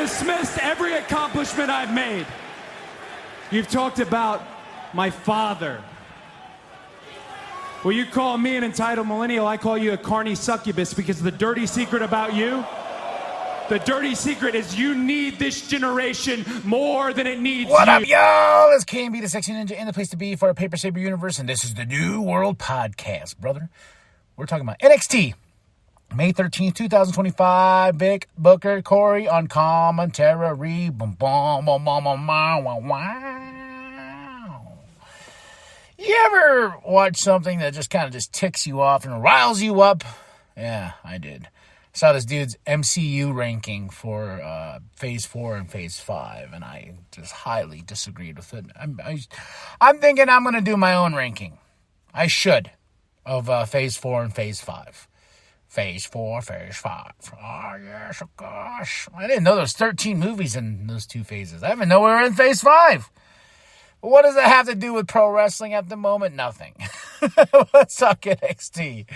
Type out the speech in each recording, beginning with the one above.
dismissed every accomplishment I've made. You've talked about my father. Well, you call me an entitled millennial, I call you a carny succubus, because the dirty secret about you, the dirty secret is you need this generation more than it needs What you. up, y'all? It's KMB, the Sexy Ninja, and the place to be for our Paper Saber universe, and this is the New World Podcast, brother. We're talking about NXT, May 13th, 2025. Vic, Booker, Corey on commentary. Boom, boom, boom, boom, boom, wow. You ever watch something that just kind of just ticks you off and riles you up? Yeah, I did. Saw this dude's MCU ranking for Phase 4 and Phase 5, and I just highly disagreed with it. I'm thinking I'm going to do my own ranking. I should, of Phase 4 and Phase 5. Phase 4, Phase 5. Oh, yes, oh gosh. I didn't know there was 13 movies in those two phases. I didn't know we were in Phase 5. What does that have to do with pro wrestling at the moment? Nothing. Let's talk NXT.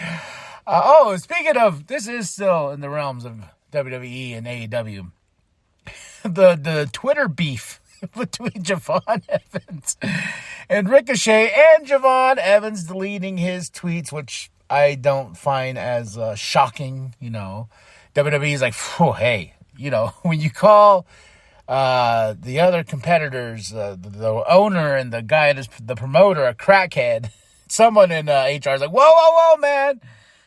Speaking of, this is still in the realms of WWE and AEW. The Twitter beef between Javon Evans and Ricochet, and Javon Evans deleting his tweets, which I don't find as shocking. You know, WWE is like, hey, you know, when you call the other competitors, the owner and the guy, the promoter, a crackhead, someone in HR is like, whoa, man,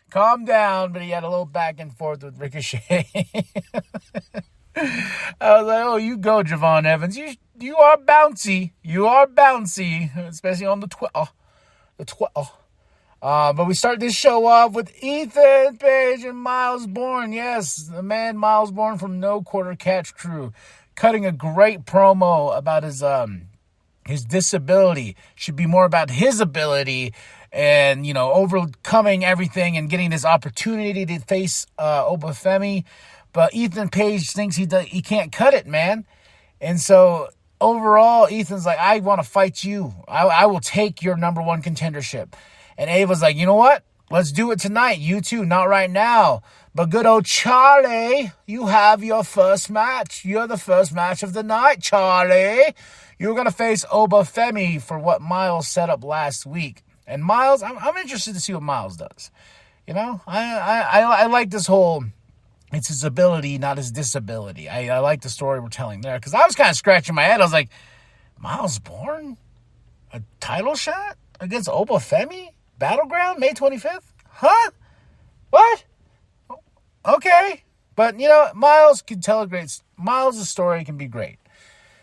calm down. But he had a little back and forth with Ricochet. I was like, oh, you go, Javon Evans. You are bouncy. You are bouncy, especially on the Twitter. But we start this show off with Ethan Page and Miles Bourne. Yes, the man Miles Bourne from No Quarter Catch Crew, cutting a great promo about his disability. Should be more about his ability and, you know, overcoming everything and getting this opportunity to face Obafemi. But Ethan Page thinks he can't cut it, man. And so overall, Ethan's like, I want to fight you. I will take your number one contendership. And Ava's like, you know what? Let's do it tonight. You too, not right now. But good old Charlie, you have your first match. You're the first match of the night, Charlie. You're going to face Obafemi for what Miles set up last week. And Miles, I'm interested to see what Miles does. You know, I like this whole, it's his ability, not his disability. I like the story we're telling there. Because I was kind of scratching my head. I was like, Miles Bourne? A title shot against Obafemi? Battleground, May 25th? Huh? What? Okay. But, you know, Miles can tell a great... Miles' story can be great.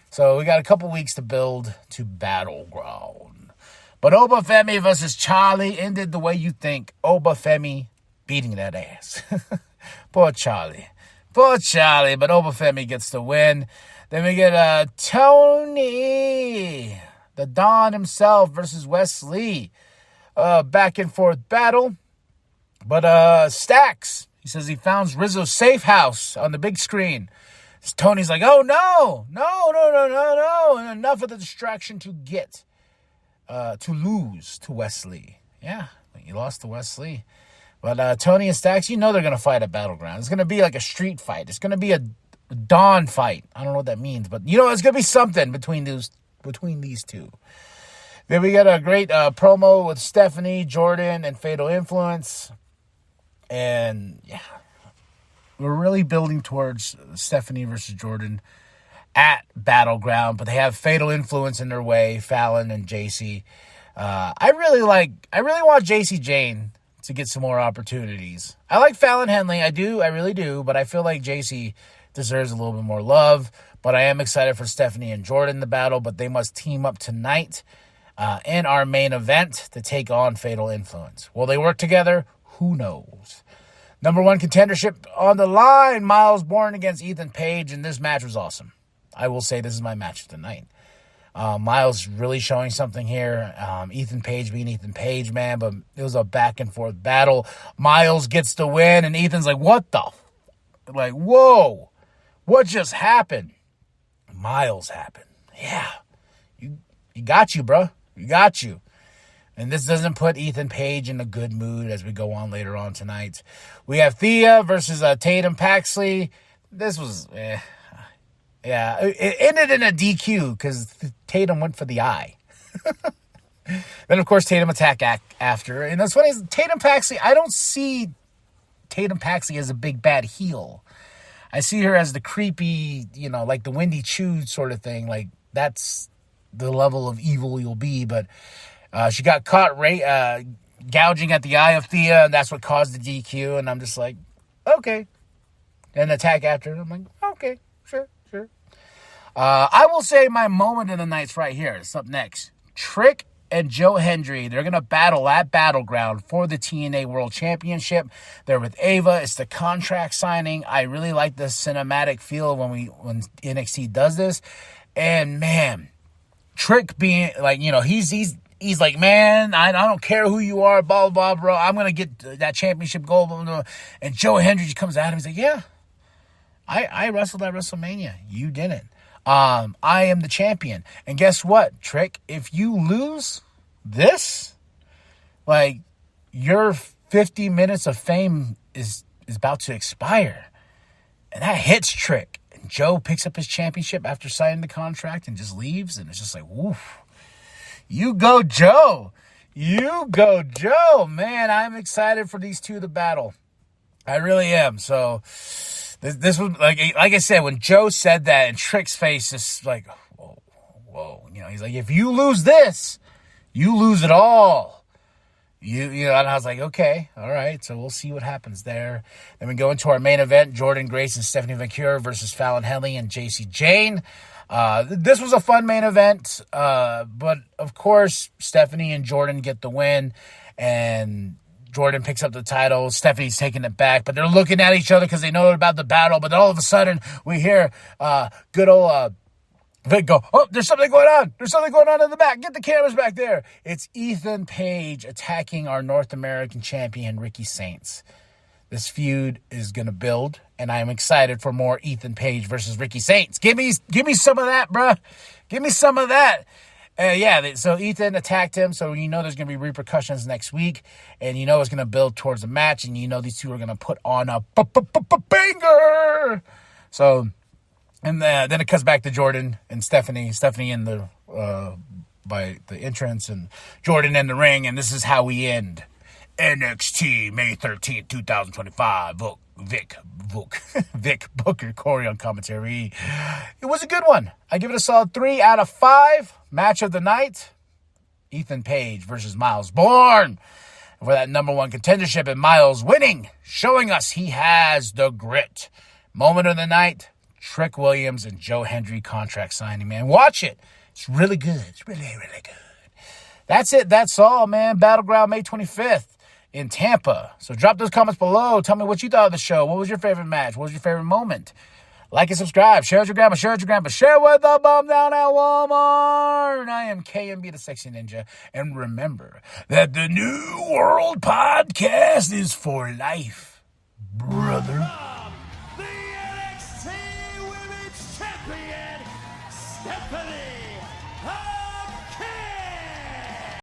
So we got a couple weeks to build to Battleground. But Obafemi versus Charlie ended the way you think. Obafemi beating that ass. Poor Charlie. But Obafemi gets the win. Then we get Tony, the Don himself, versus Wes Lee. Back and forth battle. But Stacks, he says he found Rizzo's safe house on the big screen. Tony's like, oh, no. And enough of the distraction to lose to Wes Lee. Yeah, he lost to Wes Lee. But Tony and Stacks, you know they're going to fight at Battleground. It's going to be like a street fight. It's going to be a dawn fight. I don't know what that means, but you know, it's going to be something between these two. Then we got a great promo with Stephanie, Jordan, and Fatal Influence. And, yeah, we're really building towards Stephanie versus Jordan at Battleground. But they have Fatal Influence in their way, Fallon and JC. I really want JC Jane to get some more opportunities. I like Fallon Henley. I really do. But I feel like JC deserves a little bit more love. But I am excited for Stephanie and Jordan in the battle. But they must team up tonight in our main event to take on Fatal Influence. Will they work together? Who knows? Number one contendership on the line. Miles Bourne against Ethan Page. And this match was awesome. I will say this is my match of the night. Miles really showing something here. Ethan Page being Ethan Page, man. But it was a back and forth battle. Miles gets the win. And Ethan's like, what the? Like, whoa. What just happened? Miles happened. Yeah. You got you, bro. You got you. And this doesn't put Ethan Page in a good mood as we go on later on tonight. We have Thea versus Tatum Paxley. This was, Yeah, it ended in a DQ because Tatum went for the eye. Then, of course, Tatum attacked after. And it's funny, Tatum Paxley, I don't see Tatum Paxley as a big bad heel. I see her as the creepy, like the Wendy Chu sort of thing. Like, that's the level of evil you'll be. But she got caught gouging at the eye of Thea, and that's what caused the DQ. And I'm just like, okay. And attack after. I'm like, okay, sure. I will say my moment of the night's right here. It's up next. Trick and Joe Hendry, they're going to battle at Battleground for the TNA World Championship. They're with Ava. It's the contract signing. I really like the cinematic feel when NXT does this. And, man, Trick being, like, he's like, man, I don't care who you are, blah, blah, blah, bro. I'm going to get that championship gold. Blah, blah, blah. And Joe Hendry just comes at him. He's like, yeah, I wrestled at WrestleMania. You didn't. I am the champion. And guess what, Trick? If you lose this, like, your 50 minutes of fame is about to expire. And that hits Trick. And Joe picks up his championship after signing the contract and just leaves. And it's just like, woof. You go, Joe. You go, Joe. Man, I'm excited for these two to battle. I really am. So this was, like I said, when Joe said that, and Trick's face is like, whoa. He's like, if you lose this, you lose it all. And I was like, okay, all right. So we'll see what happens there. Then we go into our main event, Jordan Grace and Stephanie Vancouver versus Fallon Henley and JC Jane. This was a fun main event, but of course, Stephanie and Jordan get the win, and Jordan picks up the title. Stephanie's taking it back, but they're looking at each other because they know about the battle. But then all of a sudden, we hear good old Vic go, oh, there's something going on. There's something going on in the back. Get the cameras back there. It's Ethan Page attacking our North American champion, Ricky Saints. This feud is going to build, and I'm excited for more Ethan Page versus Ricky Saints. Give me some of that, bruh. Give me some of that. So Ethan attacked him, so there's going to be repercussions next week, and it's going to build towards a match, and these two are going to put on a banger. So, and then it cuts back to Jordan and Stephanie in the by the entrance, and Jordan in the ring, and this is how we end NXT May 13th, 2025. Vic Booker, Corey on commentary. It was a good one. I give it a solid 3 out of 5. Match of the night, Ethan Page versus Miles Bourne for that number 1 contendership, and Miles winning, showing us he has the grit. Moment of the night, Trick Williams and Joe Hendry contract signing, man. Watch it. It's really good. It's really, really good. That's it. That's all, man. Battleground May 25th. In Tampa. So drop those comments below. Tell me what you thought of the show. What was your favorite match? What was your favorite moment? Like and subscribe. Share with your grandma. Share with the bum down at Walmart. I am KMB, the Sexy Ninja. And remember that the New World Podcast is for life, brother.